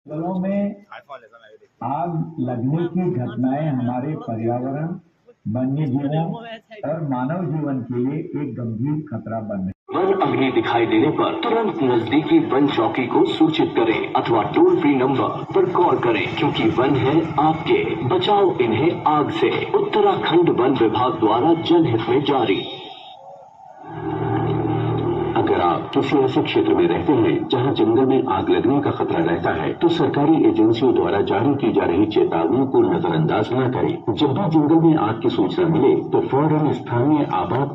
जंगलों में आग लगने की घटनाएं हमारे पर्यावरण, वन्य जीवों और मानव जीवन के लिए एक गंभीर खतरा बन रही है। वन अग्नि दिखाई देने पर तुरंत नजदीकी वन चौकी को सूचित करें अथवा टोल फ्री नंबर पर कॉल करें, क्योंकि वन है आपके, बचाओ इन्हें आग से। उत्तराखंड वन विभाग द्वारा जनहित में जारी। अगर आप किसी ऐसे क्षेत्र में रहते हैं जहां जंगल में आग लगने का खतरा रहता है, तो सरकारी एजेंसियों द्वारा जारी की जा रही चेतावनियों को नजरअंदाज न करें। जब भी जंगल में आग की सूचना मिले तो फौरन स्थानीय आपात